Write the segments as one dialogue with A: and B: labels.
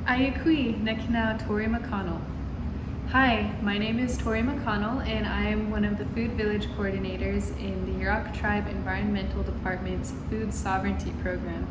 A: Ayakui Nekina Tori McConnell. Hi, my name is Tori McConnell, and I am one of the Food Village coordinators in the Yurok Tribe Environmental Department's Food Sovereignty Program.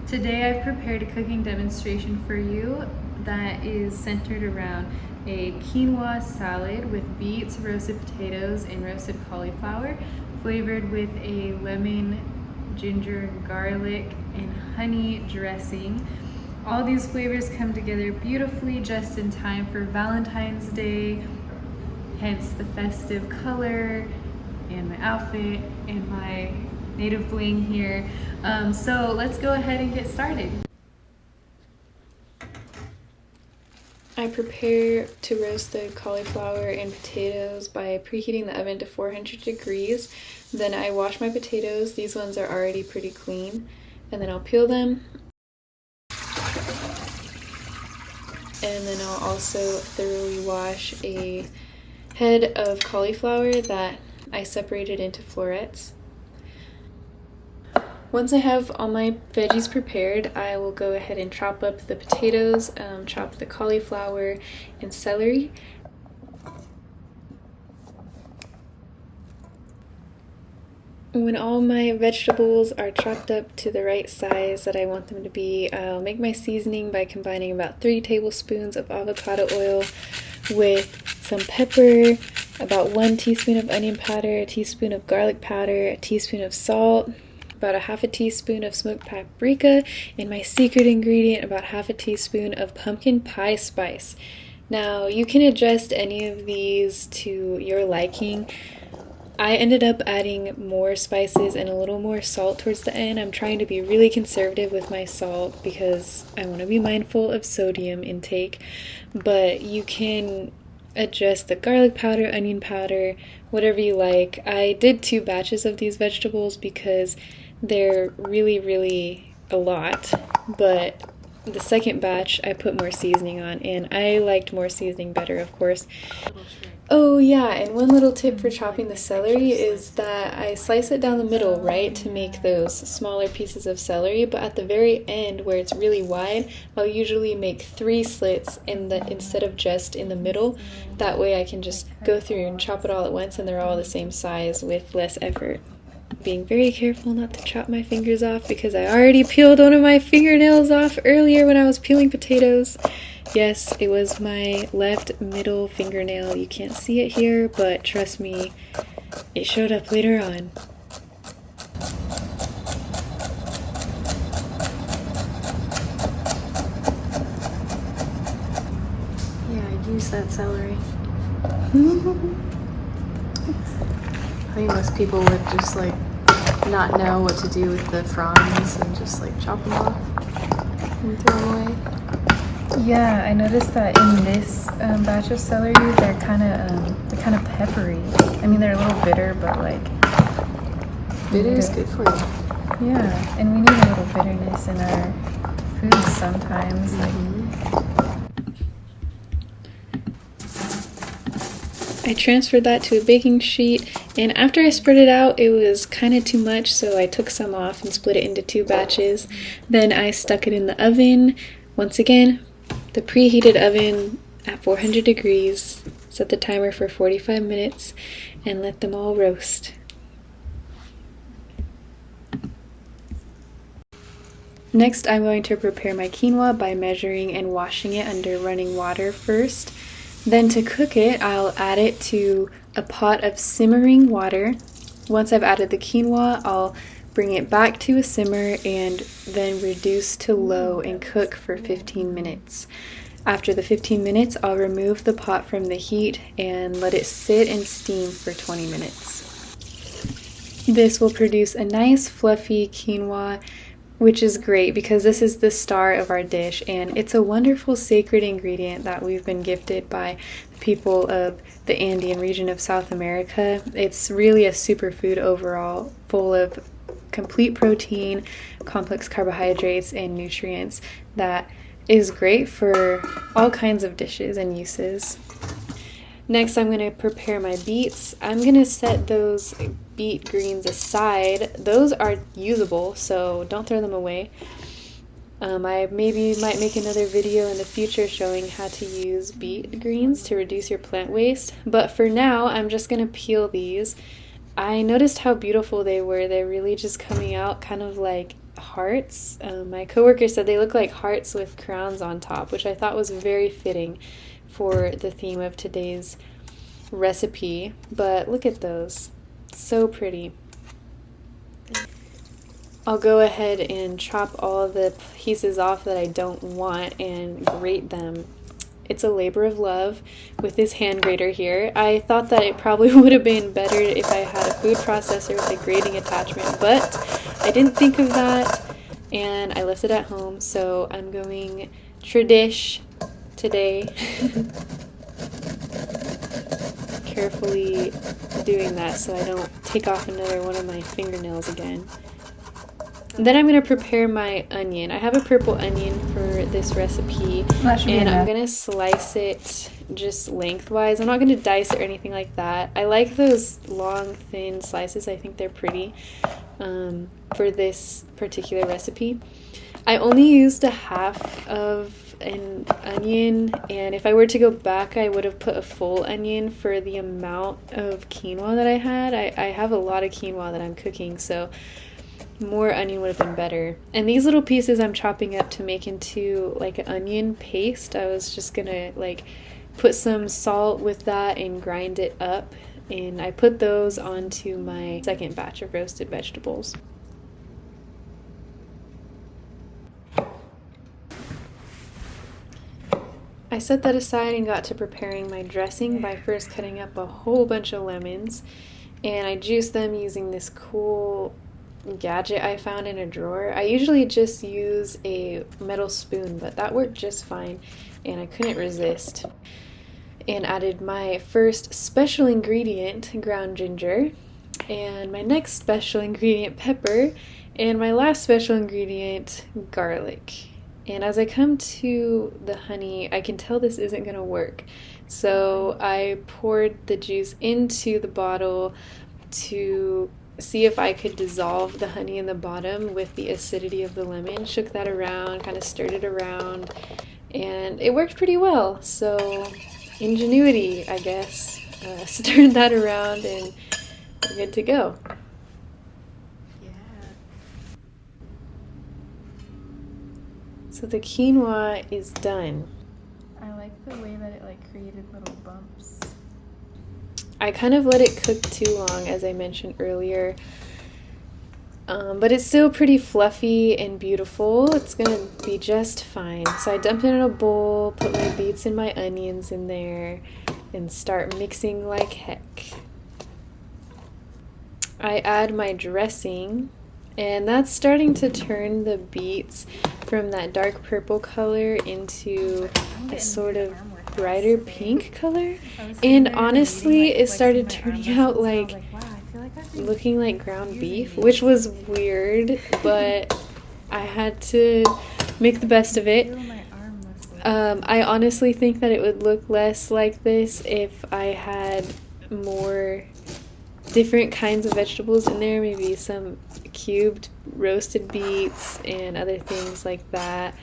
A: Today I've prepared a cooking demonstration for you that is centered around a quinoa salad with beets, roasted potatoes, and roasted cauliflower, flavored with a lemon, ginger, garlic, and honey dressing. All these flavors come together beautifully just in time for Valentine's Day, hence the festive color and my outfit and my native bling here. So let's go ahead and get started. I prepare to roast the cauliflower and potatoes by preheating the oven to 400 degrees. Then I wash my potatoes. These ones are already pretty clean. And then I'll peel them. And then I'll also thoroughly wash a head of cauliflower that I separated into florets. Once I have all my veggies prepared, I will go ahead and chop up the potatoes, chop the cauliflower and celery. When all my vegetables are chopped up to the right size that I want them to be, I'll make my seasoning by combining about 3 tablespoons of avocado oil with some pepper, about 1 teaspoon of onion powder, a teaspoon of garlic powder, a teaspoon of salt, about a half a teaspoon of smoked paprika, and my secret ingredient, about half a teaspoon of pumpkin pie spice. Now, you can adjust any of these to your liking. I ended up adding more spices and a little more salt towards the end. I'm trying to be really conservative with my salt because I want to be mindful of sodium intake, but you can adjust the garlic powder, onion powder, whatever you like. I did 2 batches of these vegetables because they're really a lot, but the second batch I put more seasoning on, and I liked more seasoning better, of course. Oh yeah, and one little tip for chopping the celery is that I slice it down the middle, right, to make those smaller pieces of celery, but at the very end where it's really wide, I'll usually make 3 slits instead of just in the middle. That way I can just go through and chop it all at once and they're all the same size with less effort. Being very careful not to chop my fingers off because I already peeled one of my fingernails off earlier when I was peeling potatoes. Yes, it was my left middle fingernail. You can't see it here, but trust me, it showed up later on.
B: Yeah, I'd use that celery. I think most people would just like not know what to do with the fronds and just like chop them off and throw them away.
A: Yeah, I noticed that in this batch of celery, they're kind of peppery. I mean, they're a little bitter, but like
B: Bitter is good for you.
A: yeah, and we need a little bitterness in our foods sometimes. I transferred that to a baking sheet, and after I spread it out, it was kind of too much, so I took some off and split it into 2 batches. Then I stuck it in the oven. Once again, the preheated oven at 400 degrees. Set the timer for 45 minutes and let them all roast. Next, I'm going to prepare my quinoa by measuring and washing it under running water first. Then to cook it, I'll add it to a pot of simmering water. Once I've added the quinoa, I'll bring it back to a simmer and then reduce to low and cook for 15 minutes. After the 15 minutes, I'll remove the pot from the heat and let it sit and steam for 20 minutes. This will produce a nice fluffy quinoa, which is great because this is the star of our dish, and it's a wonderful sacred ingredient that we've been gifted by the people of the Andean region of South America. It's really a superfood overall, full of complete protein, complex carbohydrates, and nutrients that is great for all kinds of dishes and uses. Next, I'm going to prepare my beets. I'm going to set those beet greens aside. Those are usable, so don't throw them away. I maybe might make another video in the future showing how to use beet greens to reduce your plant waste, but for now I'm just going to peel these. I noticed how beautiful they were. They're really just coming out kind of like hearts. My coworker said they look like hearts with crowns on top, which I thought was very fitting for the theme of today's recipe. But look at those. So pretty. I'll go ahead and chop all the pieces off that I don't want and grate them. It's a labor of love with this hand grater here. I thought that it probably would have been better if I had a food processor with a grating attachment, but I didn't think of that and I left it at home, so I'm going tradish today. Carefully doing that so I don't take off another one of my fingernails again. Then I'm going to prepare my onion. I have a purple onion for this recipe, and I'm going to slice it just lengthwise. I'm not going to dice or anything like that. I like those long, thin slices. I think they're pretty for this particular recipe. I only used a half of an onion, and if I were to go back, I would have put a full onion for the amount of quinoa that I had. I have a lot of quinoa that I'm cooking, so more onion would have been better. And these little pieces I'm chopping up to make into like an onion paste. I was just gonna like put some salt with that and grind it up, and I put those onto my second batch of roasted vegetables. I set that aside and got to preparing my dressing by first cutting up a whole bunch of lemons, and I juiced them using this cool gadget I found in a drawer. I usually just use a metal spoon, but that worked just fine and I couldn't resist. And added my first special ingredient, ground ginger, and my next special ingredient, pepper, and my last special ingredient, garlic. And as I come to the honey, I can tell this isn't going to work. So I poured the juice into the bottle to see if I could dissolve the honey in the bottom with the acidity of the lemon. Shook that around, kind of stirred it around, and it worked pretty well. So ingenuity, I guess. Stirred that around and we're good to go.
B: Yeah.
A: So the quinoa is done.
B: I like the way that it like created little bumps.
A: I kind of let it cook too long, as I mentioned earlier, but it's still pretty fluffy and beautiful. It's gonna be just fine. So I dumped it in a bowl, put my beets and my onions in there, and start mixing like heck. I add my dressing, and that's starting to turn the beets from that dark purple color into a sort of brighter pink color, and honestly it started turning out like looking like ground beef, which was weird, but I had to make the best of it. I honestly think that it would look less like this if I had more different kinds of vegetables in there, maybe some cubed roasted beets and other things like that,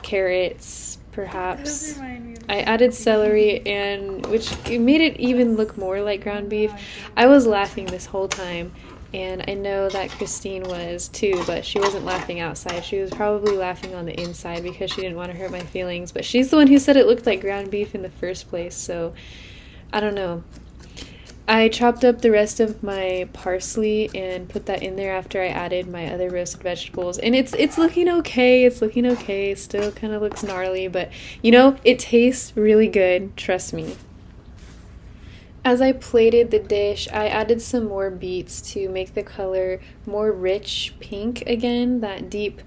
A: carrots perhaps. I added celery, and which it made it even look more like ground beef. I was laughing this whole time, and I know that Christine was too, but she wasn't laughing outside. She was probably laughing on the inside because she didn't want to hurt my feelings, but she's the one who said it looked like ground beef in the first place, so I don't know. I chopped up the rest of my parsley and put that in there after I added my other roasted vegetables. And it's looking okay. It's looking okay. It still kind of looks gnarly, but you know, it tastes really good. Trust me. As I plated the dish, I added some more beets to make the color more rich pink again, that deep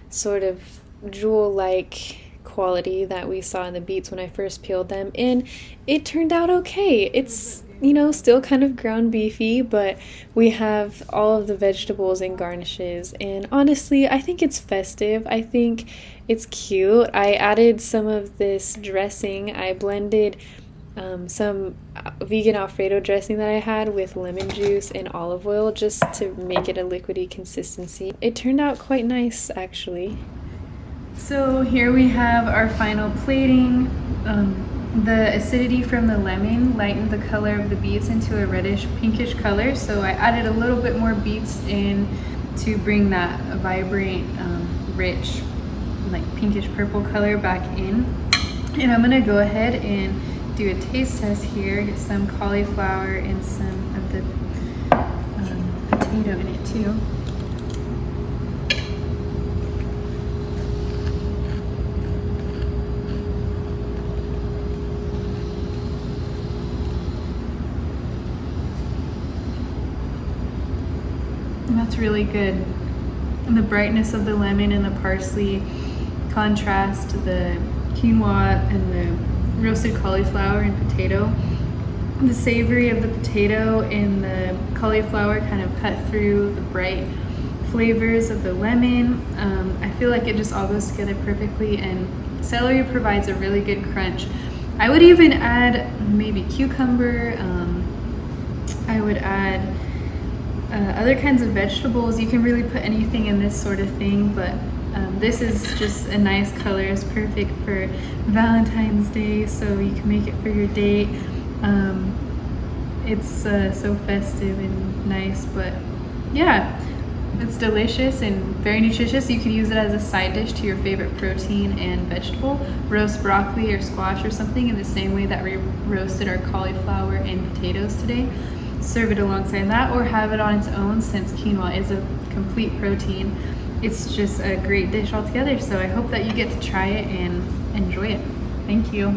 A: sort of jewel-like quality that we saw in the beets when I first peeled them, and it turned out okay. It's, you know, still kind of ground beefy, but we have all of the vegetables and garnishes, and honestly, I think it's festive. I think it's cute. I added some of this dressing. I blended some vegan Alfredo dressing that I had with lemon juice and olive oil just to make it a liquidy consistency. It turned out quite nice, actually. So here we have our final plating. The acidity from the lemon lightened the color of the beets into a reddish pinkish color, so I added a little bit more beets in to bring that vibrant, rich, like pinkish purple color back in. And I'm gonna go ahead and do a taste test here, get some cauliflower and some of the potato in it too. And that's really good. And the brightness of the lemon and the parsley contrast the quinoa and the roasted cauliflower and potato. The savory of the potato and the cauliflower kind of cut through the bright flavors of the lemon. I feel like it just all goes together perfectly, and celery provides a really good crunch. I would even add maybe cucumber. I would add other kinds of vegetables. You can really put anything in this sort of thing, but this is just a nice color. It's perfect for Valentine's Day, so you can make it for your date. It's so festive and nice, but yeah, it's delicious and very nutritious. You could use it as a side dish to your favorite protein and vegetable. Roast broccoli or squash or something in the same way that we roasted our cauliflower and potatoes today. Serve it alongside that, or have it on its own, since quinoa is a complete protein. It's just a great dish altogether, so I hope that you get to try it and enjoy it. Thank you.